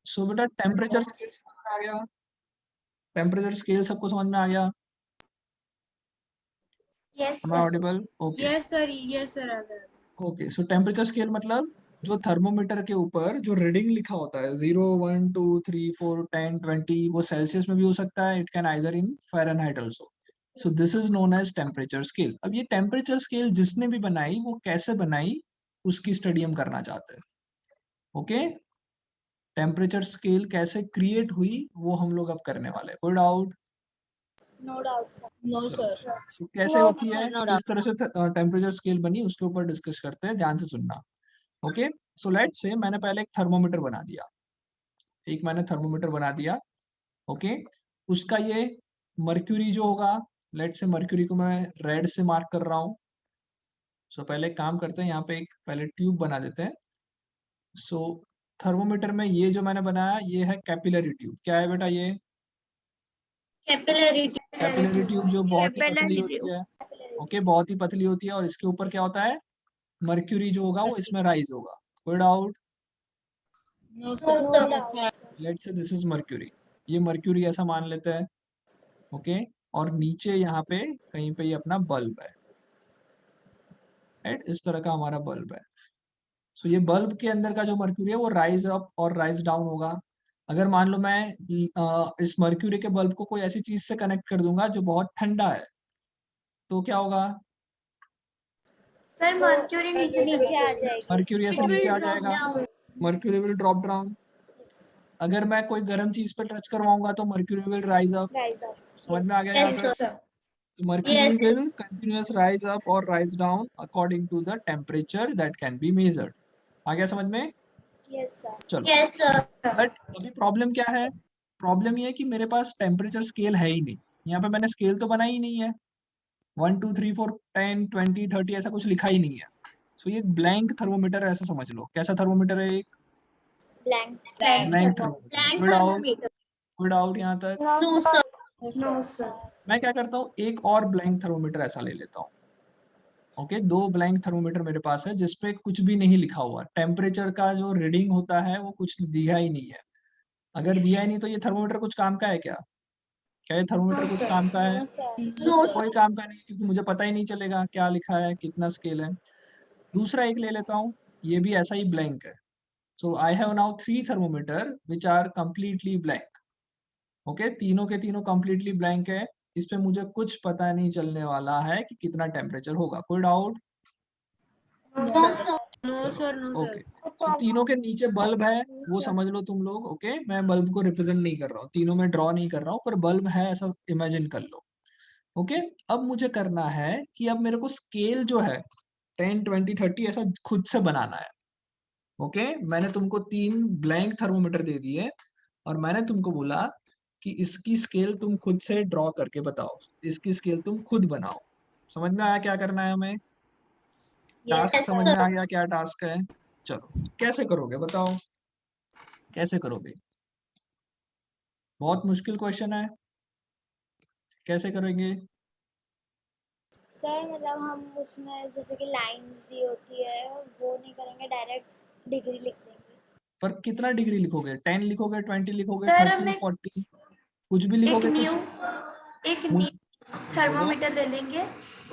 सो बेटा temperature scale समझ में आ गया? टेम्परेचर स्केल सबको समझ में आ गया? Yes Am I audible? Okay. Yes sir आ गया। ओके, सो टेम्परेचर स्केल मतलब जो थर्मोमीटर के ऊपर जो रीडिंग लिखा होता है 0 1 2 3 4 10 20, वो सेल्सियस में भी हो सकता है, it can either in Fahrenheit also. So this is known as temperature scale. अब ये टेम्परेचर स्केल जिसने भी बनाई वो कैसे बनाई, उसकी स्टडी हम करना चाहते हैं। ओके, टेम्परेचर स्केल कैसे क्रिएट हुई वो हम लोग अब करने वाले हैं। कोई doubt? No doubt sir. No चलो, सर। तो कैसे होती है, किस तरह से टेम्परेचर स्केल बनी, उसके ऊपर डिस्कस करते हैं, ध्यान से सुनना। ओके, सो लेट्स से मैंने पहले एक थर्मोमीटर बना दिया, ओके। उसका ये मर्क्यूरी जो होगा, लेट्स से मर्क्यूरी को मैं रेड से मार्क कर रहा हूँ। सो पहले एक काम करते हैं, यहाँ पे एक पहले ट्यूब बना देते हैं। सो थर्मोमीटर में ये जो मैंने बनाया ये है कैपिलरी ट्यूब। क्या है बेटा ये? कैपिलरी ट्यूब जो बहुत ही पतली होती है, ओके, बहुत ही पतली होती है, और इसके ऊपर क्या होता है, मर्क्यूरी जो होगा वो इसमें राइज होगा। कोई doubt? No sir. Let's say this is mercury, ये मर्क्यूरी ऐसा मान लेते हैं, ओके। और नीचे यहाँ पे कहीं पे ये अपना बल्ब है, राइट, इस तरह का हमारा बल्ब है। सो ये बल्ब के अंदर का जो मर्क्यूरी है वो राइज अप और राइज डाउन होगा। अगर मान लो मैं इस मर्क्यूरी के बल्ब को कोई ऐसी चीज से कनेक्ट कर दूंगा जो बहुत ठंडा है, तो क्या होगा? सर मर्क्यूरी नीचे आ जाएगी। मर्क्यूरी ऐसे नीचे आ जाएगा, मर्क्यूरी विल ड्रॉप डाउन। अगर मैं कोई गर्म चीज पे टच करवाऊंगा तो मर्क्यूरी विल राइज अप। समझ में आ गया यहाँ तक? तो mercury will continuous rise up और rise down according to the temperature that can be measured. आ गया समझ में? Yes sir. चलो, बट अभी प्रॉब्लम क्या है? प्रॉब्लम ये है कि मेरे पास टेम्परेचर स्केल है ही नहीं। यहाँ पे मैंने स्केल तो बनाई ही नहीं है, 1 2 3 4 10 20 30 ऐसा कुछ लिखा ही नहीं है। सो ये ब्लैंक थर्मोमीटर है, ऐसा समझ लो। कैसा थर्मोमीटर है? एक ब्लैंक ब्लैंक थर्मोमीटर। कोई डाउट यहाँ तक? No sir. मैं क्या करता हूँ, एक और ब्लैंक थर्मोमीटर ऐसा ले लेता हूँ, ओके। दो ब्लैंक थर्मोमीटर मेरे पास है जिसपे कुछ भी नहीं लिखा हुआ, टेम्परेचर का जो रीडिंग होता है वो कुछ दिया ही नहीं है। अगर दिया ही नहीं तो ये थर्मोमीटर कुछ काम का है क्या? क्या ये थर्मोमीटर कुछ काम का है? कोई काम का नहीं, क्योंकि मुझे पता ही नहीं चलेगा क्या लिखा है, कितना स्केल है। दूसरा एक ले लेता हूँ, ये भी ऐसा ही ब्लैंक है। So I have now 3 thermometer which are completely blank, okay. तीनों के तीनों कंप्लीटली ब्लैंक है, इस पे मुझे कुछ पता नहीं चलने वाला है कि कितना टेम्परेचर होगा। कोई doubt? No sir. Okay, so तीनों के नीचे बल्ब है, वो समझ लो तुम लोग, ओके। मैं बल्ब को रिप्रेजेंट नहीं कर रहा हूँ, तीनों में ड्रॉ नहीं कर रहा हूँ, पर बल्ब है ऐसा इमेजिन कर लो, ओके। अब मुझे करना है कि अब मेरे को स्केल जो है 10 20 30 ऐसा खुद से बनाना है, ओके। मैंने तुमको 3 ब्लैंक थर्मोमीटर दे दिए और मैंने तुमको बोला कि इसकी स्केल तुम खुद से ड्रॉ करके बताओ, इसकी स्केल तुम खुद बनाओ। समझ में आया क्या करना है हमें? टास्क समझ में आ गया क्या टास्क है? चलो, कैसे करोगे बताओ, कैसे करोगे? बहुत मुश्किल क्वेश्चन है, कैसे करेंगे? सर मतलब हम उसमें जैसे कि लाइंस दी होती है वो नहीं करेंगे, डायरेक्ट डिग्री लिख देंगे। पर कितना डिग्री लिखोगे? 10 लिखोगे, 20 लिखोगे, सर 30 हम 40? कुछ भी लिखोगे, कुछ एक मुझ- न्यू बोलो। थर्मोमीटर ले लेंगे,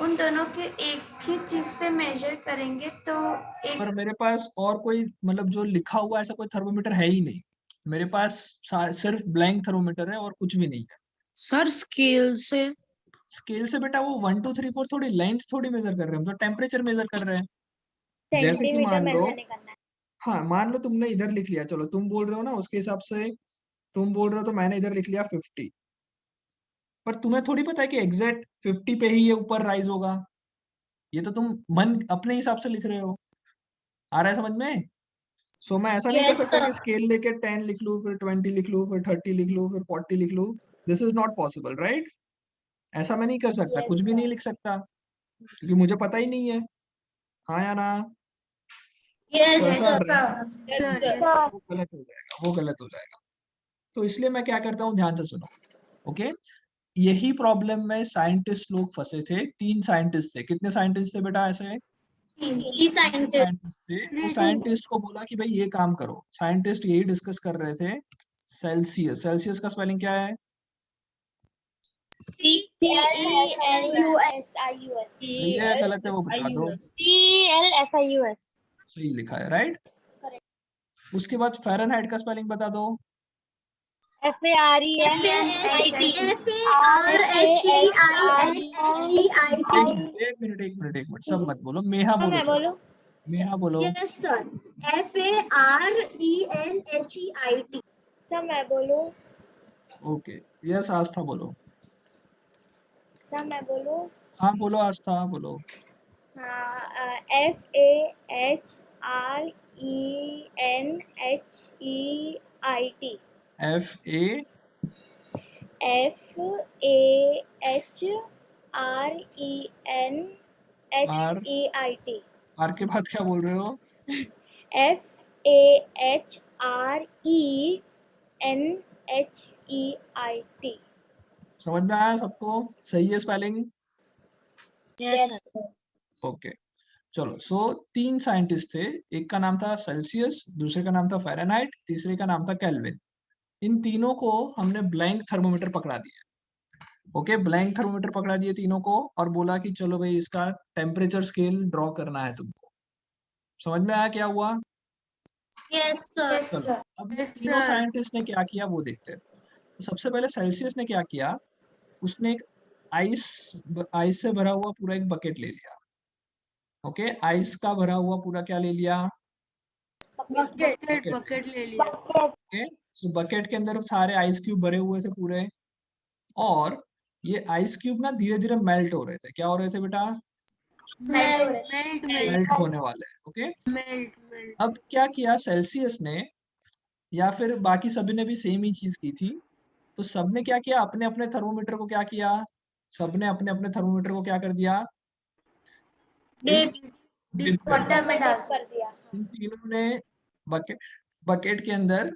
उन दोनों के एक ही चीज से मेजर करेंगे तो पर एक। मेरे पास और कोई मतलब जो लिखा हुआ ऐसा कोई थर्मोमीटर है ही नहीं। मेरे पास सिर्फ ब्लैंक थर्मोमीटर है और कुछ भी नहीं है। सर स्केल से। स्केल से बेटा वो 1 2 3 4 थोड़ी लेंथ थोड़ी मेजर कर रहे हैं, हम तो टेम्परेचर मेजर कर रहे हैं। जैसे कि सेंटीमीटर मान लो, मेजर नहीं करना है। हाँ मान लो तुमने इधर लिख लिया, चलो तुम बोल रहे हो ना उसके हिसाब से, तुम बोल रहे हो तो मैंने इधर लिख लिया 50। पर तुम्हें थोड़ी पता है कि एग्जैक्ट 50 पे ही ये ऊपर राइज होगा। ये तो तुम मन अपने हिसाब से लिख रहे हो। आ रहा है समझ में? सो मैं ऐसा नहीं कर सकता कि स्केल लेके 10 लिख लूं, फिर 20 लिख लूं, फिर 30 लिख लूं, फिर 40 लिख लूं। This is not possible, right? ऐसा मैं नहीं कर सकता, कुछ यस भी नहीं सर। लिख सकता, क्योंकि मुझे पता ही नहीं है। हाँ या ना? तो ऐसा वो गलत हो जाएगा, वो गलत हो जाएगा। तो इसलिए मैं क्या करता हूँ, ध्यान से सुनो, ओके। यही प्रॉब्लम में साइंटिस्ट लोग फंसे थे। 3 साइंटिस्ट थे। कितने साइंटिस्ट थे बेटा ऐसे? तीन साइंटिस्ट थे, वो साइंटिस्ट को बोला कि भाई ये काम करो। साइंटिस्ट यही डिस्कस कर रहे थे। सेल्सियस, सेल्सियस का स्पेलिंग क्या है? CELSIUS। सही है या गलत है वो बता दो। CELSIUS। सही लिखा है, राइट। उसके बाद फ़ारेनहाइट का स्पेलिंग बता दो। FARENHEIT। एक मिनट सब मत बोलो, मेहा बोलो। मैं बोलूं? मेहा बोलो। Yes, sir. FARENHEIT. सर मैं बोलूं? ओके, यस आस्था बोलो। सर मैं बोलूं? हाँ बोलो आस्था, बोलो। हाँ, FAHRENHEIT। FA FAHRENHEIT। आर के बाद क्या बोल रहे हो? FAHRENHEIT। समझ में आया सबको? सही है स्पेलिंग? Yes, sir। ओके चलो। सो 3 साइंटिस्ट थे, एक का नाम था सेल्सियस, दूसरे का नाम था फ़ारेनहाइट, तीसरे का नाम था केल्विन। इन तीनों को हमने ब्लैंक थर्मोमीटर पकड़ा दिया। ओके, ब्लैंक थर्मोमीटर पकड़ा दिए तीनों को और बोला कि चलो भाई इसका टेम्परेचर स्केल ड्रॉ करना है तुमको। समझ में आया क्या हुआ? Yes, sir. चलो अब ये तीनों साइंटिस्ट ने क्या किया वो देखते हैं। तो सबसे पहले सेल्सियस ने क्या किया, उसने एक आइस से भरा हुआ पूरा एक बकेट ले लिया। ओके, आइस का भरा हुआ पूरा क्या ले लिया? बकेट ले लिया। ओके, सो बकेट के अंदर सारे आइस क्यूब भरे हुए थे पूरे, और ये आइस क्यूब ना धीरे धीरे मेल्ट हो रहे थे। क्या हो रहे थे बेटा? मेल्ट होने वाले। ओके, अब क्या किया सेल्सियस ने, या फिर बाकी सभी ने भी सेम ही चीज की थी। तो सबने क्या किया, अपने अपने थर्मोमीटर को क्या किया, सबने अपने अपने थर्मोमीटर को क्या कर दिया, डिप कर दिया। वाटर में डिप कर दिया। इन तीनों ने बकेट के अंदर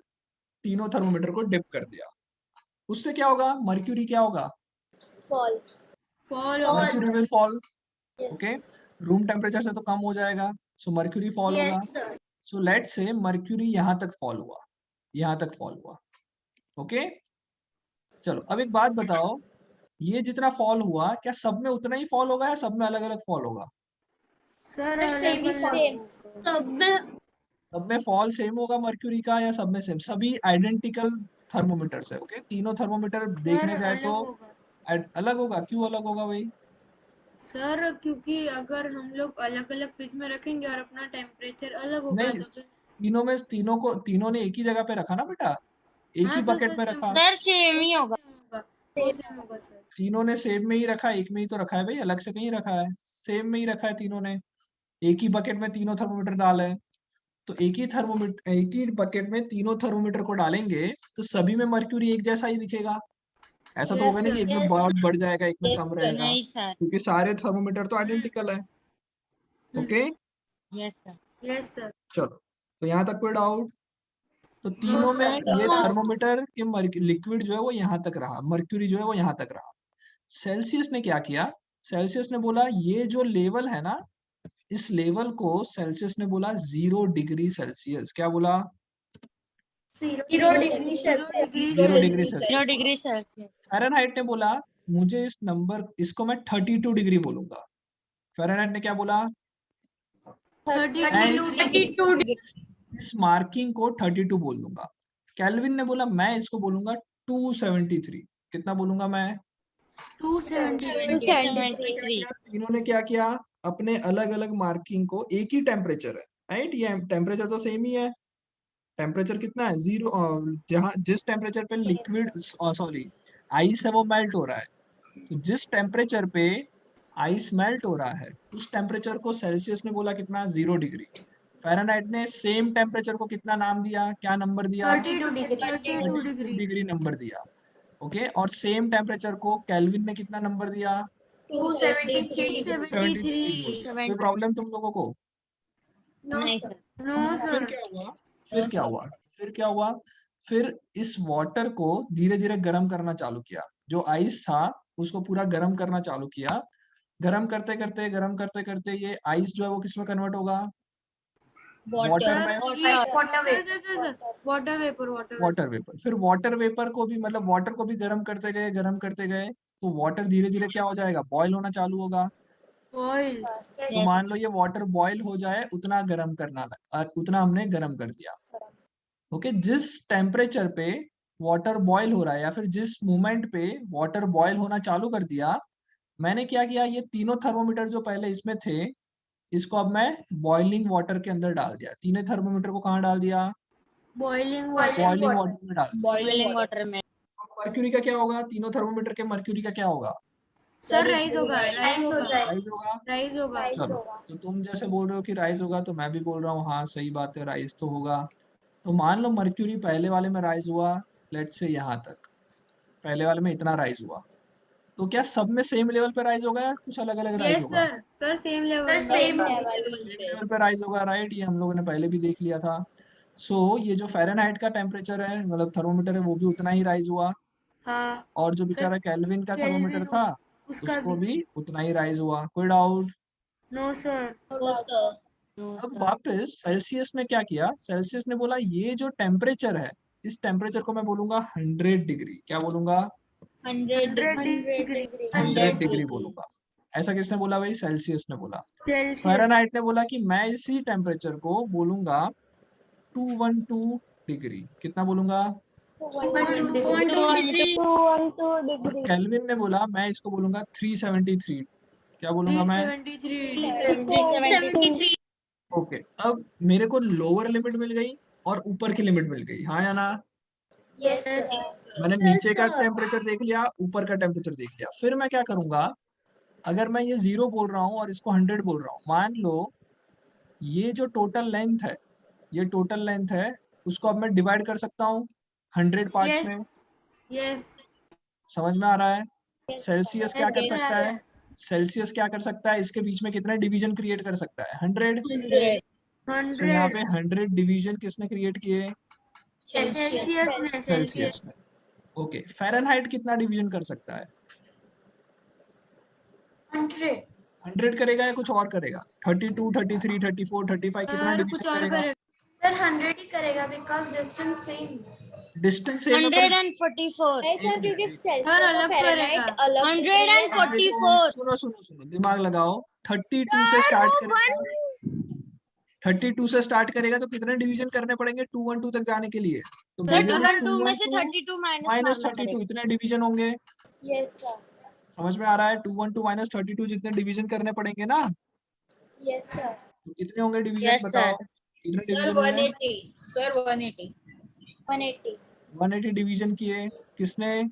तीनों थर्मोमीटर को डिप कर दिया। उससे क्या होगा, मर्क्यूरी क्या होगा? Fall. Mercury will fall. Yes। Okay, room temperature से तो कम हो जाएगा, सो मर्क्यूरी फॉल होगा। Yes, sir. So let's say mercury यहाँ तक फॉल हुआ, यहाँ तक फॉल हुआ। ओके चलो अब एक बात बताओ, ये जितना फॉल हुआ क्या सब में उतना ही फॉल होगा या सब में अलग अलग फॉल होगा? सेम। सब में फॉल सेम होगा मर्क्यूरी का, या सब में सेम? सभी आइडेंटिकल थर्मोमीटर्स है। ओके, तीनों थर्मोमीटर देखने जाए तो अलग होगा। क्यों अलग होगा भाई? सर क्योंकि अगर हम लोग अलग अलग फ्रिज में रखेंगे और अपना टेम्परेचर अलग होगा नहीं, तो तीनों ने एक ही जगह पे रखा ना बेटा, एक ही बकेट में रखा। सेम ही होगा। सेम होगा सर। तीनों ने सेम में ही रखा, एक में ही तो रखा है भाई, अलग से कहीं रखा है? सेम में ही रखा है तीनों ने, एक ही बकेट में तीनों थर्मोमीटर डाले हैं। तो एक ही बकेट में तीनों थर्मोमीटर को डालेंगे तो सभी में मर्क्यूरी एक जैसा ही दिखेगा। ऐसा तो होगा नहीं कि एक में बहुत बढ़ जाएगा एक में कम रहेगा, नहीं सर। क्योंकि सारे थर्मोमीटर तो आइडेंटिकल है। Okay yes sir. चलो, तो यहाँ तक कोई डाउट? तो तीनों में ये थर्मोमीटर के लिक्विड जो है वो यहाँ तक रहा, मर्क्यूरी जो है वो यहाँ तक रहा। सेल्सियस ने क्या किया, सेल्सियस ने बोला ये जो लेवल है ना, इस लेवल को सेल्सियस ने बोला 0 डिग्री सेल्सियस। क्या बोला? 0 degree Celsius. 0 degree Celsius. 0 degree Celsius. Fahrenheit ने बोला मुझे इसको मैं 32 डिग्री बोलूंगा। फ़ारेनहाइट ने क्या बोला? 32 डिग्री। इस मार्किंग को 32 बोल दूंगा। केल्विन ने बोला मैं इसको बोलूंगा 273। कितना बोलूंगा मैं? 273। तीनों ने क्या किया, अपने अलग अलग मार्किंग को, एक ही टेम्परेचर है राइट, ये टेम्परेचर तो सेम ही है। टेम्परेचर कितना है? 0। जहां जिस टेम्परेचर पे लिक्विड आइस है वो मेल्ट हो रहा है, तो जिस टेम्परेचर पे आइस मेल्ट हो रहा है उस टेम्परेचर को सेल्सियस ने बोला कितना? 0 डिग्री। फ़ारेनहाइट ने सेम टेम्परेचर को कितना नाम दिया, क्या नंबर दिया? 32 डिग्री नंबर दिया। ओके, और सेम टेम्परेचर को केल्विन ने कितना नंबर दिया? 273। 73। कोई प्रॉब्लम तुम लोगों को? नहीं सर। फिर क्या हुआ, फिर क्या हुआ, फिर क्या हुआ, फिर इस वाटर को धीरे धीरे गर्म करना चालू किया। जो आइस था उसको पूरा गर्म करना चालू किया, गरम करते करते ये आइस जो है वो किस में कन्वर्ट होगा? Water. वाटर में। Sir water vapour water vapour. फिर वाटर वेपर को भी मतलब वाटर को भी गर्म करते गए तो वाटर धीरे धीरे क्या हो जाएगा? बॉयल होना चालू होगा। ऑयल। तो मान लो ये वाटर बॉयल हो जाए उतना गर्म उतना हमने गर्म कर दिया। ओके, जिस टेम्परेचर पे वाटर बॉयल हो रहा है या फिर जिस मोमेंट पे वाटर बॉयल होना चालू कर दिया, मैंने क्या किया, ये तीनों थर्मोमीटर जो पहले इसमें थे इसको अब मैं बॉइलिंग वाटर के अंदर डाल दिया। तीनों थर्मोमीटर को कहाँ डाल दिया? बॉइलिंग बॉइलिंग वाटर में डाल दिया। Boiling water में. मर्क्यूरी का क्या होगा? तीनों थर्मोमीटर के मर्क्यूरी का क्या होगा? सर राइज होगा राइज होगा। राइज होगा। चलो, तो तुम जैसे बोल रहे हो कि राइज होगा तो मैं भी बोल रहा हूँ हाँ सही बात है, राइज तो होगा। तो मान लो मर्क्यूरी पहले वाले में राइज हुआ, लेट्स से यहाँ तक पहले वाले में इतना राइज हुआ, तो क्या सब में सेम लेवल पे राइज होगा या कुछ अलग अलग राइज यस होगा? Sir same level same level पे राइज होगा, राइट। ये हम लोगों ने पहले भी देख लिया था। सो ये जो फ़ारेनहाइट का टेम्परेचर है मतलब थर्मोमीटर है वो भी उतना ही राइज हुआ, हाँ और जो बेचारा केल्विन का थर्मोमीटर था उसका उसको भी उतना ही राइज हुआ। कोई डाउट? No sir. अब वापस सेल्सियस ने क्या किया? सेल्सियस ने बोला ये जो टेम्परेचर है इस टेम्परेचर को मैं बोलूंगा 100 डिग्री। क्या बोलूंगा? 100 डिग्री 100 डिग्री बोलूंगा। ऐसा किसने बोला भाई? सेल्सियस ने बोला। सेल्सियस। फ़ारेनहाइट ने बोला कि मैं इसी टेम्परेचर को बोलूंगा 212 डिग्री। कितना बोलूंगा? 212 डिग्री केल्विन ने बोला मैं इसको बोलूंगा 373। क्या बोलूंगा मैं? 373 ओके, अब मेरे को लोअर लिमिट मिल गई और ऊपर की लिमिट मिल गई, हाँ या ना? मैंने नीचे का टेम्परेचर देख लिया, ऊपर का टेम्परेचर देख लिया। फिर मैं क्या करूंगा, अगर मैं ये 0 बोल रहा हूँ और इसको 100 बोल रहा हूँ, मान लो ये जो टोटल लेंथ है ये टोटल लेंथ है उसको अब मैं डिवाइड कर सकता हूँ 100 पार्ट्स में। यस समझ में आ रहा है? सेल्सियस क्या कर Yes, सकता sir. है? सेल्सियस क्या कर सकता है? इसके बीच में कितने डिवीजन क्रिएट कर सकता है? 100। 100. सो यहाँ 100 पे 100 डिवीजन किसने क्रिएट किए? सेल्सियस सेल्सियस ने। ओके, फ़ारेनहाइट कितना डिवीजन कर सकता है? 100 करेगा या कुछ और करेगा? 32, 33, 34, 35 कितना सर कुछ डिवीजन और करेगा? करेगा सर 100 ही करेगा because distance same. Distance same है पर 144. नहीं सर क्योंकि एक सेल्सियस सर, और अलग फ़ारेनहाइट करेगा। अलग 144. सुनो दिमाग लगाओ। 32 से स्टार्ट करेगा, 32 से स्टार्ट करेगा तो कितने डिवीजन करने पड़ेंगे 212 तक जाने के लिए? तो सर बेसिस 212 में से 32 माइनस माइनस 32 इतने डिवीजन होंगे। यस सर समझ में आ रहा है? 212 माइनस 32 जितने डिवीजन करने पड़ेंगे ना, यस सर तो कितने होंगे डिवीजन? Yes, बताओ sir. कितने सर डिवीजन होंगे? 180 सर 180 180 180 डिवीजन किए किसने?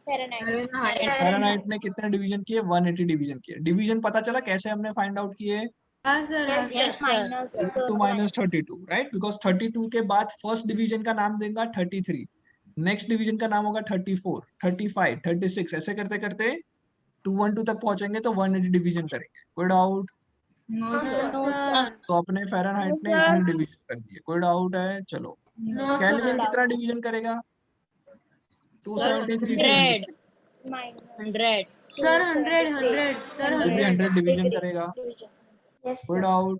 फ़ारेनहाइट फ़ारेनहाइट ने कितने डिवीजन किए? 180 डिवीजन किए। डिवीजन पता चला कैसे हमने फाइंड आउट किए? हाँ sir yes Yes, sir sir. Minus 2 minus 32, right? Because 32 के बाद फर्स्ट डिवीजन का नाम देगा 33, नेक्स्ट डिवीजन का नाम होगा 34, 35, 36, ऐसे करते करते 212 तक पहुंचेंगे तो 180 डिवीजन करेंगे। कोई doubt? No sir no sir तो अपने फ़ारेनहाइट ने इतने डिवीजन कर दिए। कोई डाउट है? चलो, नो केल्विन सर कितना डिवीजन करेगा? सर 273 से 100. 100। माइनस सर 100 सर ये भी 100 डिवीजन करेगा। यस कोई सर डाउट?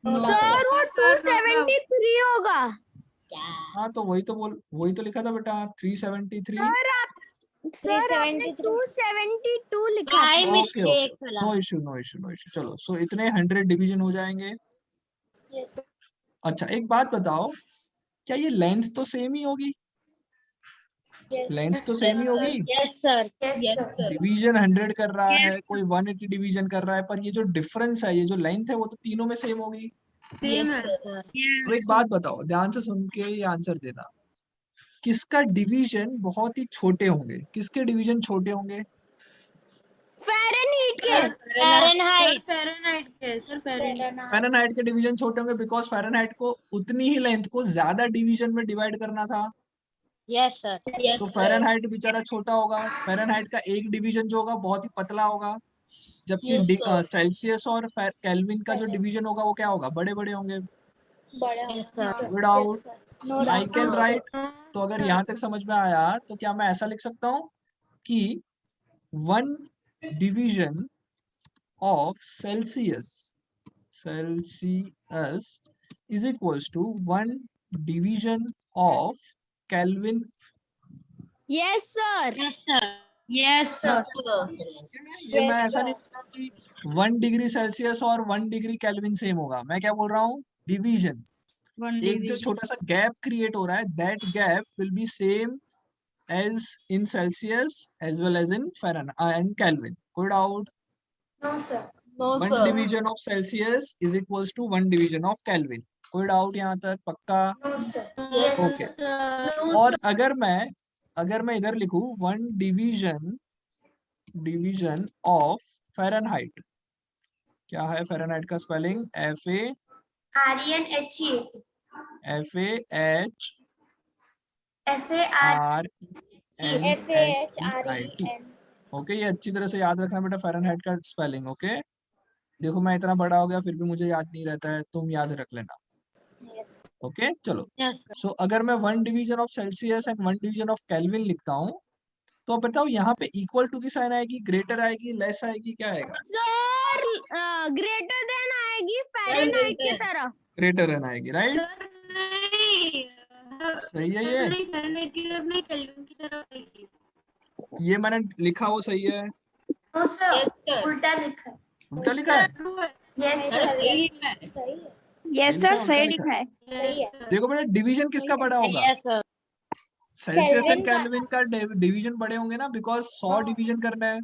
सर वो 273 होगा। हाँ तो वही तो लिखा था बेटा 373। सर आपने 272 लिखा I था। ओके mistake फला. No issue. चलो, सो इतने 100 डिवीजन हो जाएंगे। यस अच्छा एक बात बताओ, क्या ये लेंथ तो सेम ही होगी? लेंथ तो सेम ही होगी। Yes, sir. Yes sir division 100 कर रहा है, कोई 180 डिवीजन कर रहा है, पर ये जो डिफरेंस है, ये जो लेंथ है वो तो तीनों में सेम होगी। सेम है अब एक बात बताओ, ध्यान से सुन के ये आंसर देना। किसका डिवीजन बहुत ही छोटे होंगे? किसके डिवीजन छोटे होंगे? फ़ारेनहीट के। Fahrenheit. फ़ारेनहाइट के सर फ़ारेनहाइट फ़ारेनहाइट के डिवीजन छोटे होंगे बिकॉज फ़ारेनहाइट को उतनी ही लेंथ को ज्यादा डिवीजन में डिवाइड करना था। Yes, sir. तो फ़ारेनहाइट बेचारा छोटा होगा। फ़ारेनहाइट का एक डिवीजन जो होगा बहुत ही पतला होगा, जबकि सेल्सियस और केल्विन का जो डिवीजन होगा वो क्या होगा? बड़े बड़े होंगे। बड़ा Yes, sir. Without no I can doubt right. तो अगर यहाँ तक समझ में आया तो क्या मैं ऐसा लिख सकता हूँ कि 1 division of Celsius is equals to 1 division of Kelvin. Yes, sir. Yes, sir. Yes, sir. ये मैं Yes, ऐसा नहीं sir. बोल रहा हूँ कि 1 डिग्री सेल्सियस और 1 डिग्री केल्विन सेम होगा. मैं क्या बोल रहा हूँ, डिवीजन. One एक जो division. छोटा सा गैप क्रिएट हो रहा है, that gap will be same as in Celsius as well as in Fahrenheit and Kelvin. Could out No, one sir. division of Celsius is equals to 1 division of Kelvin. Could out यहाँ तक पक्का? Yes, Okay. sir. और अगर मैं इधर लिखूं 1 division of Fahrenheit, क्या है Fahrenheit का स्पेलिंग? FAHRENHEIT. ओके, ये अच्छी तरह से याद रखना बेटा फ़ारेनहाइट का स्पेलिंग. ओके, देखो मैं इतना बड़ा हो गया फिर भी मुझे याद नहीं रहता है, तुम याद रख लेना. Yes. ओके चलो. Yes, sir. सो अगर मैं 1 division of Celsius and 1 division of kelvin लिखता हूँ, तो अब बताओ यहाँ पे इक्वल टू की साइन आएगी, ग्रेटर आएगी, लेस आएगी, क्या आएगा? सर ग्रेटर देन आएगी फ़ारेनहाइट की तरह. ग्रेटर देन आएगी, राइट? सर नहीं, सही है ये? नहीं फ़ारेनहाइट की तरफ नहीं, केल्विन की तरफ आएगी. ये मैंने लिखा वो सही है? Yes, sir. उल्टा लिखा है? ट्रू है. Sir, सही है. सही है. यस सर, सर, सही सही लिखा लिखा है. सही है. Yes, sir. देखो बेटा डिवीजन किसका बड़ा होगा? Yes, sir. Celsius and kelvin का। केल्विन का डिवीजन बड़े होंगे ना, बिकॉज 100 डिवीजन करना है.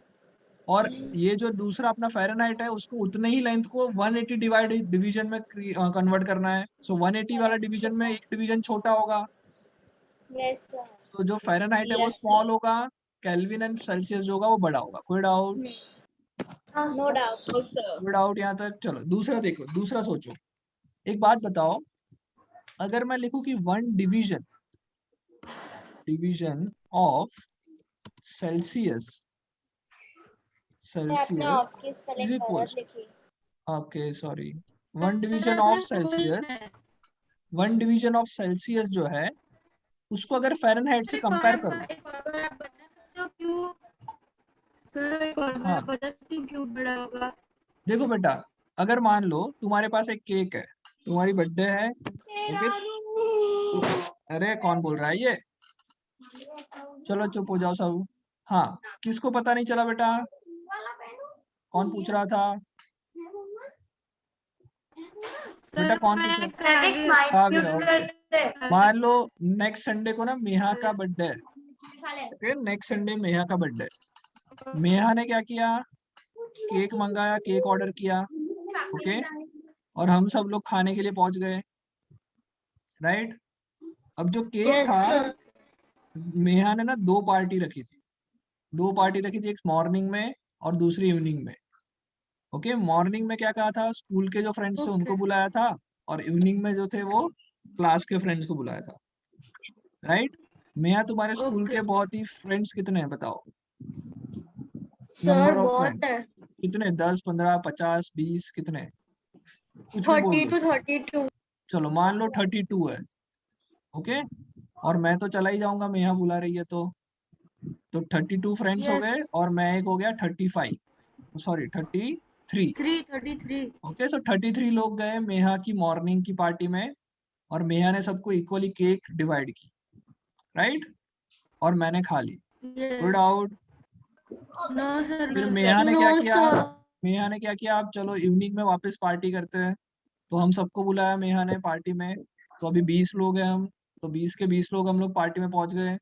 और ये जो दूसरा अपना फ़ारेनहाइट है उसको उतने ही लेंथ को 180 डिवीजन में कन्वर्ट करना है. सो 180 वाला डिवीजन में एक डिवीजन छोटा होगा, Yes, sir. तो जो फ़ारेनहाइट है वो Yes, स्मॉल होगा, केल्विन एंड सेल्सियस जो होगा वो बड़ा होगा. कोई doubt? No doubt. No, sir. कोई डाउट यहाँ तक? चलो दूसरा देखो, दूसरा सोचो. एक बात बताओ, अगर मैं लिखूं कि 1 डिवीजन ऑफ सेल्सियस मैं अपने ऑफ की is स्पेलिंग equals, गलत लिखी. Okay sorry, 1 division of Celsius, 1 division of Celsius जो है उसको अगर फ़ारेनहाइट से कंपेयर करो. एक और बार आप बता सकते हो क्यों? सर एक और बार हाँ. आप बता सकते हो क्यों बड़ा होगा? देखो बेटा, अगर मान लो तुम्हारे पास एक केक है, तुम्हारी बर्थडे है, ओके? अरे कौन बोल रहा है ये? चलो चुप हो जाओ सब. हाँ, किसको पता नहीं चला बेटा? कौन पूछ रहा था? बेटा कौन पूछ रहा है? मान लो नेक्स्ट संडे को ना मेहा का बर्थडे है. ओके, नेक्स्ट संडे मेहा का बर्थडे है. मेहा ने क्या किया? केक मंगाया, केक ऑर्डर किया, ओके? और हम सब लोग खाने के लिए पहुंच गए, राइट? अब जो केक था, मेहा ने ना 2 पार्टी रखी थी. 2 पार्टी रखी थी, एक मॉर्निंग में और दूसरी इवनिंग में. ओके, मॉर्निंग में क्या कहा था, स्कूल के जो फ्रेंड्स थे उनको बुलाया था, और इवनिंग में जो थे वो क्लास के फ्रेंड्स को बुलाया था, राइट? मेहा तुम्हारे स्कूल के बहुत ही फ्रेंड्स कितने हैं बताओ? नंबर ऑफ फ्रेंड्स कितने? 10, 15, 50, 20 कितने? कुछ भी बोल दो. 32. चलो मान लो 32 है, ओके? और मैं तो चला ही जाऊंगा, मेहा बुला रही है तो 32 फ्रेंड्स हो Yes. गए, और मैं एक हो गया 35, सॉरी 33. 33. ओके, सो 33 लोग गए मेहा की मॉर्निंग की पार्टी में, और मेहा ने सबको इक्वली केक डिवाइड की, राइट? और मैंने खा ली. Good out. No sir. फिर No, मेहा sir. ने क्या किया? मेहा ने क्या किया? आप चलो इवनिंग में वापस पार्टी करते हैं, तो हम सबको बुलाया मेहा ने पार्टी में. तो अभी 20 लोग हैं हम, तो 20 के 20 लोग हम लोग पार्टी में पहुंच गए.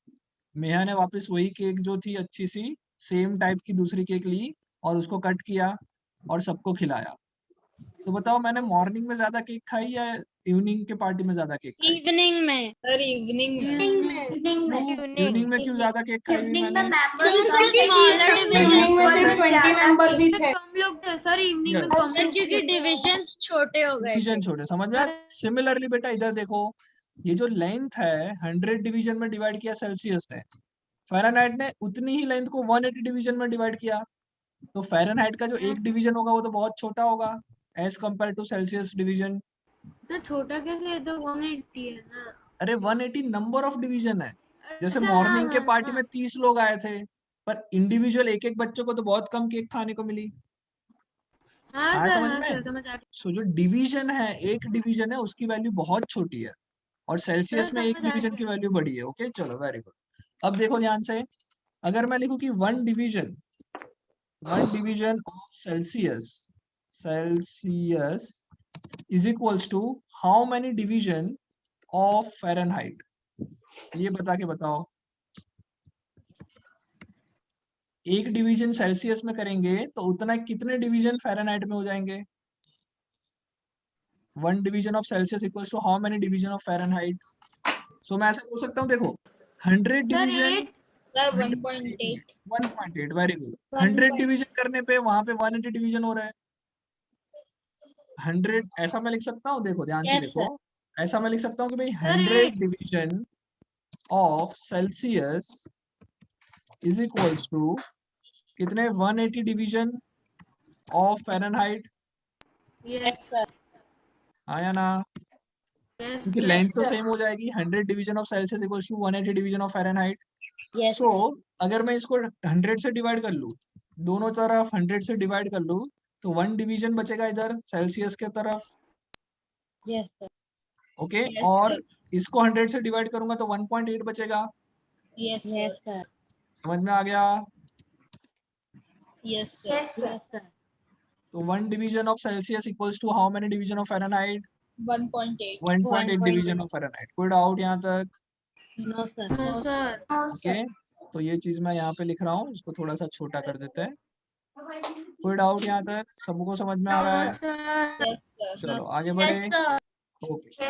मेहा ने वापस वही केक जो थी अच्छी सी सेम टाइप की दूसरी केक ली और उसको कट किया और सबको खिलाया. तो बताओ मैंने मॉर्निंग में ज्यादा केक खाई या इवनिंग के पार्टी में ज्यादा केक खाई? Evening में. Sir, evening में. इवनिंग में क्यों ज्यादा केक खाई हुई मैंने? Evening में सिर्फ 20 मेंबर्स ही थे. कम लोग थे सर, इवनिंग में Yes. कम सर लोग क्योंकि थे. डिविजन्स छोटे हो गए डिवीजन थे. छोटे, समझ में? सिमिलरली बेटा इधर देखो, ये जो लेंथ है 100 डिवीजन में डिवाइड किया सेल्सियस ने, फ़ारेनहाइट ने उतनी ही लेंथ को 180 डिवीजन में डिवाइड किया. तो फ़ारेनहाइट का जो एक डिवीजन होगा वो तो बहुत छोटा होगा as compare to Celsius division. तो छोटा कैसे है? तो 180 है ना. अरे 180 नंबर ऑफ डिवीजन है. जैसे अच्छा, मॉर्निंग के हाँ, पार्टी हाँ. में 30 लोग आए थे, पर इंडिविजुअल एक एक बच्चों को तो बहुत कम केक खाने को मिली। हाँ आया सर, समझ हाँ में? सर, समझ आ गया। सो जो डिवीजन है, एक डिवीजन है, उसकी वैल्यू बहुत छोटी है और सेल्सियस में एक समझ आ डिवीजन की गया। वैल्यू बड़ी है। ओके चलो वेरी गुड। अब देखो ध्यान से, अगर मैं लिखूं कि one division of Celsius is equals to how many division of Fahrenheit, ये बता के बताओ। एक डिवीजन सेल्सियस में करेंगे तो उतना कितने डिवीजन फ़ारेनहाइट में हो जाएंगे? One division of Celsius equals to how many division of Fahrenheit? So मैं ऐसे बोल सकता हूँ, देखो 100 sir division 8। Sir, 1.8. 1.8 very good. 100 division करने पे वहां पे 180 डिवीजन हो रहा है। 100 ऐसा मैं लिख सकता हूँ, देखो ध्यान से Yes, देखो, ऐसा मैं लिख सकता हूँ कि भाई sir 100 8। Division of Celsius is equals to कितने? 180 division of Fahrenheit. Yes sir. आया ना? यस क्योंकि लेंथ तो सेम हो जाएगी, 100 division of Celsius equals to 180 division of Fahrenheit. Yes, so अगर मैं इसको 100 से डिवाइड कर लूं, दोनों तरफ 100 से डिवाइड कर लूं, तो 1 डिवीजन बचेगा इधर सेल्सियस के तरफ। yes, sir. ओके Yes, और sir. इसको 100 से डिवाइड करूंगा तो 1.8 बचेगा। Yes, sir. Yes, sir. समझ में आ गया? Yes, sir. Yes, sir. तो 1 division of Celsius equals to how many division of Fahrenheit? 1.8. 1.8 division of Fahrenheit. कोई डाउट यहाँ तक? No, sir. No sir. Okay तो ये चीज मैं यहाँ पे लिख रहा हूँ, इसको थोड़ा सा छोटा कर देते हैं। कोई डाउट यहाँ तक? सबको समझ में आ रहा नो है? सर। Yes, sir. चलो आगे बढ़े। ओके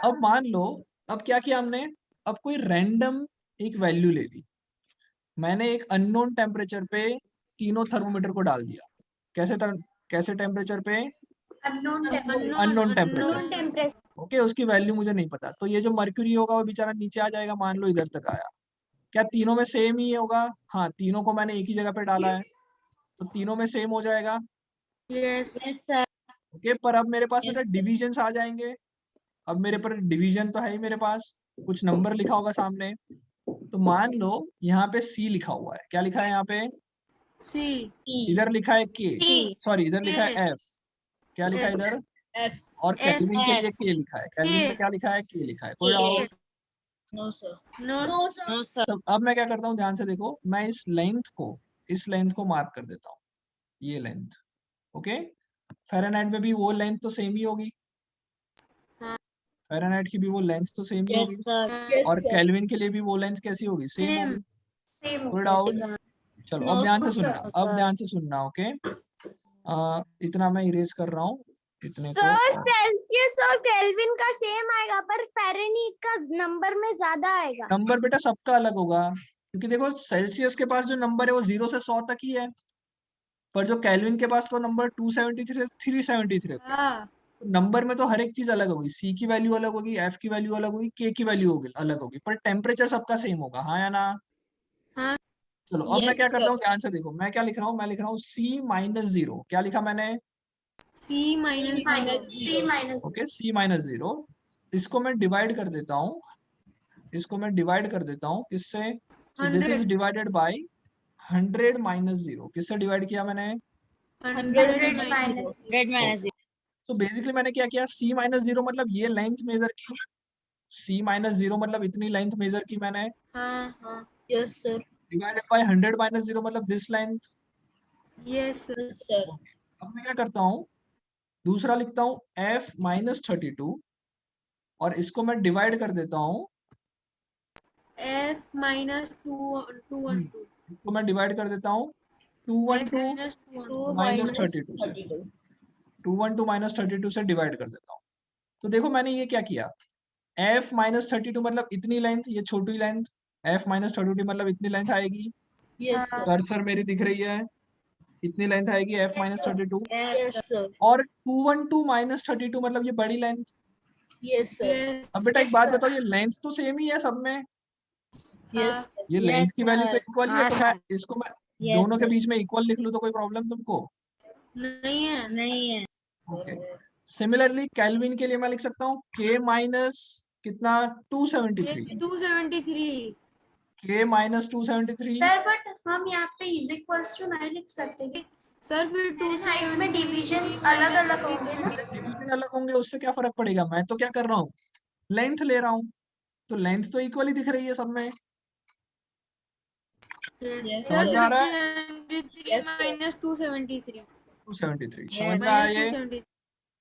अब मान लो, अब क्या किया हमने, अब कोई रैंडम एक वैल्यू ले ली। मैंने एक अननोन टेम्परेचर पे तीनों थर्मोमीटर को डाल दिया। कैसे टेम्परेचर पे? Unknown temperature. ओके उसकी वैल्यू मुझे नहीं पता, तो ये जो मर्क्यूरी होगा वो बेचारा नीचे आ जाएगा। मान लो इधर तक आया, क्या तीनों में सेम ही होगा? हाँ तीनों को मैंने एक ही जगह पे डाला है तो तीनों में सेम हो जाएगा। Yes Yes, sir. ओके पर अब मेरे पास Yes, बेटा sir. डिविजन्स आ जाएंगे। अब मेरे पर डिवीजन तो है ही, मेरे पास कुछ नंबर लिखा होगा सामने। तो मान लो यहाँ पे सी लिखा हुआ है। क्या लिखा है यहाँ पे? सी E. इधर लिखा है के, C. सॉरी इधर लिखा है K. एफ। क्या लिखा है इधर? F. और F. केल्विन के लिए F. के लिखा है। Kelvin K. में क्या लिखा है? के लिखा है। कोई K. Doubt? No, sir. No No, sir. सब अब मैं क्या करता हूँ, ध्यान से देखो, मैं इस लेंथ को मार्क कर देता हूँ, ये लेंथ। ओके फ़ारेनहाइट में भी वो लेंथ तो सेम ही होगी, हाँ। फ़ारेनहाइट की भी वो लेंथ तो सेम ही Yes, होगी, sir. Yes, और sir. केल्विन के लिए भी वो लेंथ कैसी होगी? Same same. होगी। कोई डाउट? चलो No, अब ध्यान से sir. सुनना, अब ध्यान से सुनना। ओके इतना मैं इरेज कर रहा हूँ इतने को। सर सेल्सियस और केल्विन का सेम आएगा पर फ़ारेनहाइट का नंबर में ज्यादा आएगा। नंबर बेटा सबका अलग होगा, क्योंकि देखो सेल्सियस के पास जो नंबर है वो 0 से 100 तक ही है, पर जो केल्विन के पास तो नंबर 273 373। हाँ नंबर में तो हर एक चीज अलग होगी, सी की वैल्यू अलग होगी, एफ की वैल्यू अलग होगी, के की वैल्यू होगी अलग होगी, पर टेम्परेचर सबका सेम होगा। हाँ या ना? हाँ चलो अब मैं Yes, क्या करता sir. हूँ, ध्यान से देखो, मैं क्या लिख रहा हूँ, मैं लिख रहा हूँ C-0। क्या लिखा मैंने? सी माइनस Zero. Okay C-0। इसको मैं डिवाइड कर देता हूँ, इसको मैं डिवाइड कर देता हूँ किससे? सो this is 100 divided by 100 minus 0। किससे डिवाइड किया मैंने? 100 minus Red minus zero. So basically मैंने क्या किया, C-0 मतलब ये लेंथ मेजर की, C-0 मतलब इतनी लेंथ मेजर की मैंने, हाँ हाँ Yes, sir. डिवाइडेड बाय 100 - 0 मतलब this length. Yes Yes, sir. अब मैं क्या करता हूँ, दूसरा लिखता हूँ F-32 और इसको मैं डिवाइड कर देता हूँ, F माइनस 212 इसको मैं डिवाइड कर देता हूँ 212 माइनस 212 2 माइनस minus 32 से, 32. 212 माइनस 32 से डिवाइड कर देता हूँ। तो देखो मैंने ये क्या किया, F-32 मतलब इतनी लेंथ, ये छोटी लेंथ, F-32 मतलब इतनी लेंथ आएगी, Yes, sir. कर्सर मेरी दिख रही है, इतनी लेंथ आएगी F-32, Yes, sir. और 212 माइनस 32 मतलब ये बड़ी लेंथ। Yes, sir. यस अब बेटा एक बात बताओ, ये लेंथ तो सेम ही है सब में, Yes, sir. ये लेंथ की वैल्यू तो इक्वल ही है, हाँ, तो मैं सर। इसको मैं Yes, दोनों के sir. बीच में इक्वल लिख लूं तो कोई प्रॉब्लम तुमको? नहीं है नहीं है। ओके सिमिलरली केल्विन के लिए मैं लिख सकता हूँ K माइनस कितना 273, 273 k minus 273 सर बट हम यहाँ पे इज इक्वल्स टू नहीं लिख सकते कि सर फिर फारेनहाइट में डिविजन अलग अलग होंगे ना। डिवीजन अलग होंगे, उससे क्या फर्क पड़ेगा? मैं तो क्या कर रहा हूँ, लेंथ ले रहा हूँ, तो लेंथ तो इक्वली दिख रही है सब में। Yes, समझ sir. में आ रहा है? 273 Yes, sir. minus 273 273 Yes. समझ में आया minus ये? 273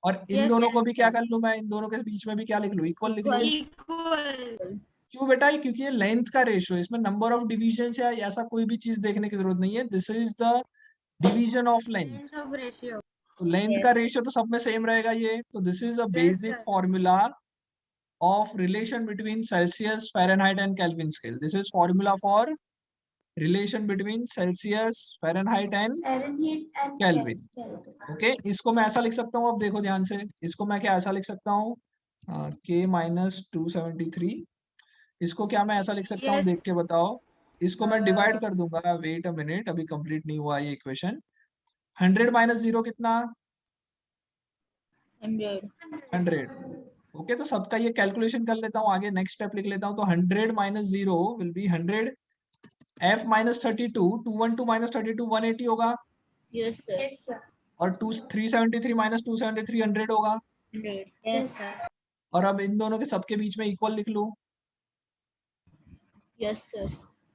और इन Yes, दोनों yes, को भी क्या sir. कर लूं मैं, इन दोनों के बीच में भी क्या लिख लूं, इक्वल लिख लूं। equal क्यों बेटा? क्योंकि ये लेंथ का रेशियो, इसमें नंबर ऑफ डिवीजन या ऐसा कोई भी चीज देखने की जरूरत नहीं है। This is the division of length. length of ratio. तो लेंथ Yes. का रेशियो तो सब में सेम रहेगा ये। तो this is a Yes, basic sir. Formula of relation between Celsius, Fahrenheit and Kelvin scale. This is formula for relation between Celsius, Fahrenheit and Fahrenheit and Kelvin. Kelvin. Okay इसको मैं ऐसा लिख सकता हूँ, अब देखो ध्यान से, इसको मैं क्या ऐसा लिख सकता हूँ, k minus 273। इसको क्या मैं ऐसा लिख सकता हूँ, Yes. देख के बताओ। इसको मैं डिवाइड कर दूंगा, वेट अ मिनट, अभी कंप्लीट नहीं हुआ ये इक्वेशन। 100 माइनस 0 कितना? 100. 100। ओके तो सबका ये कैलकुलेशन कर लेता हूँ, आगे नेक्स्ट स्टेप लिख लेता हूँ। तो 100 minus 0 will be 100। f minus 32, 212 minus 32 180 होगा। Yes, sir. Yes sir. और 373 माइनस 273 100 होगा। 100. Yes, sir. और अब इन दोनों के सबके बीच में इक्वल लिख लूं। Yes, sir.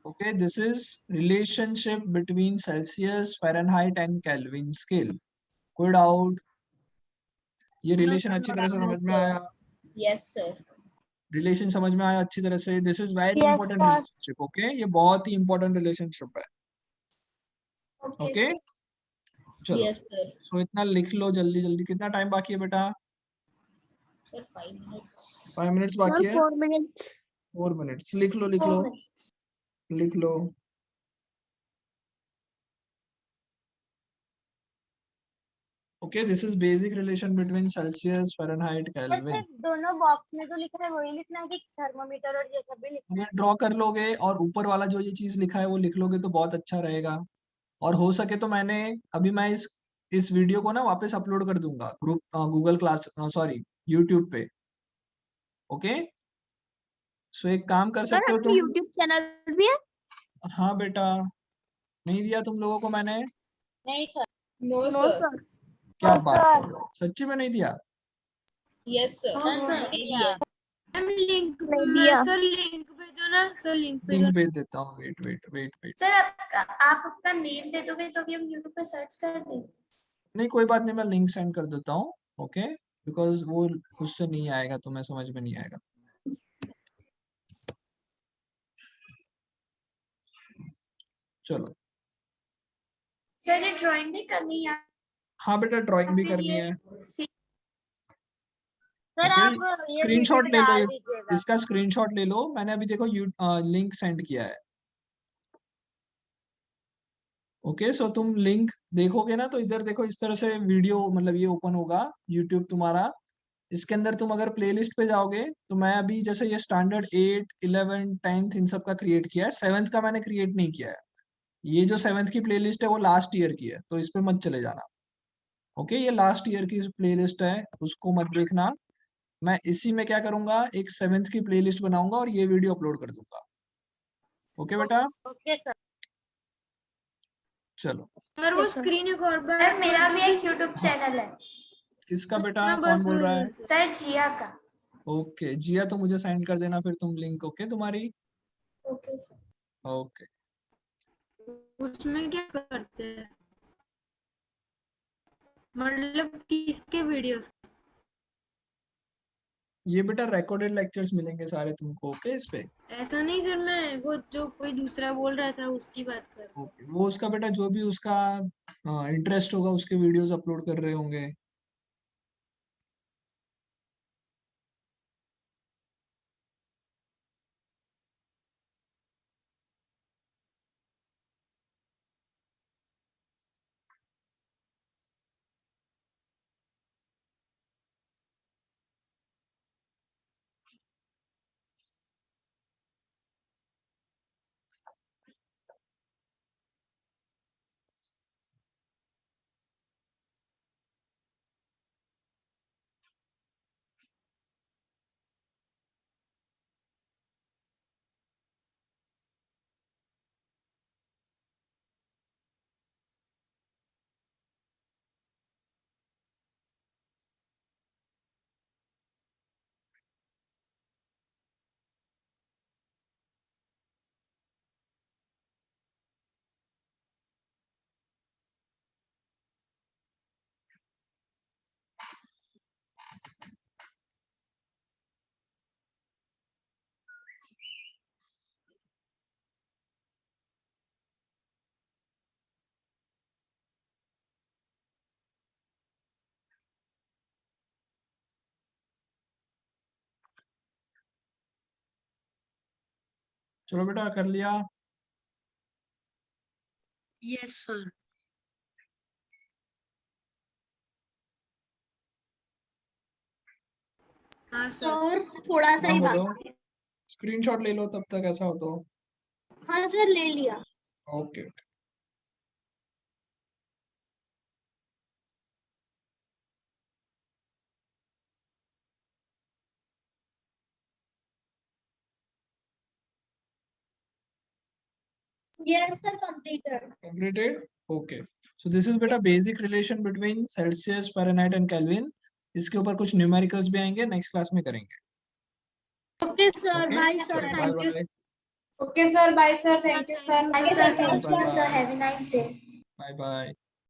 Okay this is relationship between Celsius, Fahrenheit and kelvin scale. कोई डाउट? ये रिलेशन अच्छी तरह से समझ में आया? Yes, sir. रिलेशन समझ में आया अच्छी तरह से? This is very Yes, important sir. Relationship. Okay ये बहुत ही इंपॉर्टेंट रिलेशनशिप है। Okay okay sir. चलो Yes, sir. सो इतना लिख लो जल्दी जल्दी। कितना टाइम बाकी है बेटा? Sir, 5 minutes. 5 मिनट्स Sir, बाकी है। 4 minutes. 4 मिनट्स। लिख लो लिख 4 लो मिनट्स। लिख लो। Okay this is basic relation between Celsius, Fahrenheit, Kelvin. दोनों बॉक्स में जो लिखा है वही लिखना है कि थर्मामीटर और ये सब भी लिखना अगर ड्रॉ कर लोगे और ऊपर वाला जो ये चीज लिखा है वो लिख लोगे तो बहुत अच्छा रहेगा। और हो सके तो मैं इस वीडियो को ना वापस अपलोड कर दूंगा group Google class, sorry YouTube पे। ओके सो एक काम कर सर सकते हो आपका तुम। यूट्यूब चैनल भी है? हाँ बेटा, नहीं दिया तुम लोगों को मैंने? नहीं sir. No, no sir. Sir. क्या नो, बात सर। कर रहे हो, सच्ची में नहीं दिया? Yes, sir. No Sir, sir. नहीं दिया. मैम लिंक नहीं दिया। सर लिंक भेजो ना सर, लिंक भेजो लिंक भेज देता हूँ, wait wait wait wait. Sir आप अपना नेम दे दोगे तो भी हम यूट्यूब पे सर्च कर देंगे। नहीं कोई बात नहीं, मैं लिंक सेंड कर देता हूँ। ओके बिकॉज वो उससे नहीं आएगा, तुम्हें समझ में नहीं आएगा। चलो सर ये ड्राइंग भी करनी है हाँ बेटा ड्राइंग भी फिर करनी ये है। सर ओके आप ये वीडियो स्क्रीनशॉट ले लो, डाल दीजिएगा। इसका स्क्रीनशॉट ले लो। मैंने अभी देखो लिंक सेंड किया है। ओके सो तुम लिंक देखोगे ना तो इधर देखो, इस तरह से वीडियो मतलब ये ओपन होगा यूट्यूब तुम्हारा। इसके अंदर तुम अगर प्लेलिस्ट पे जाओगे तो मैं अभी जैसे ये स्टैंडर्ड 8, 11, 10th इन सब का क्रिएट किया है, 7th का मैंने क्रिएट नहीं किया है। ये जो 7th की प्लेलिस्ट है वो लास्ट ईयर की है, तो इस पे मत चले जाना। ओके ये लास्ट ईयर की प्लेलिस्ट है, उसको मत देखना। मैं इसी में क्या करूंगा, एक 7th की प्लेलिस्ट बनाऊंगा और ये वीडियो अपलोड कर दूंगा। ओके बेटा ओके सर। चलो। सर वो Yes, sir. स्क्रीन एक और बार सर मेरा भी एक यूट्यूब चैनल है किसका बेटा, हाँ, कौन बस बोल रहा है? वही। सर जिया का। ओके जिया तो मुझे सेंड कर देना फिर तुम लिंक। ओके तुम्हारी। Okay sir. ओके उसमें क्या करते हैं, मतलब किसके वीडियोस? ये बेटा रिकॉर्डेड लेक्चर्स मिलेंगे सारे तुमको। ओके इस पे। ऐसा नहीं सर, मैं वो जो कोई दूसरा बोल रहा था उसकी बात कर रहा हूँ। ओके वो उसका बेटा जो भी उसका इंटरेस्ट होगा उसके वीडियोस अपलोड कर रहे होंगे। चलो बेटा कर लिया। Yes, sir. हाँ सर। सर थोड़ा सा हाँ ही बोलो, बाकी। स्क्रीनशॉट ले लो तब तक, ऐसा हो तो। हाँ सर ले लिया। Okay okay. Yes, sir, completed. Completed? Okay. So this is beta basic relation between Celsius, Fahrenheit and Kelvin. इसके ऊपर कुछ न्यूमेरिकल्स भी आएंगे, नेक्स्ट क्लास में करेंगे। Okay, sir. Okay? Bye, sir. Bye Thank you. bye. Okay, sir. Bye, sir. Thank you, sir. Okay, sir. Thank Bye you, sir. bye. Have a nice day. Bye bye.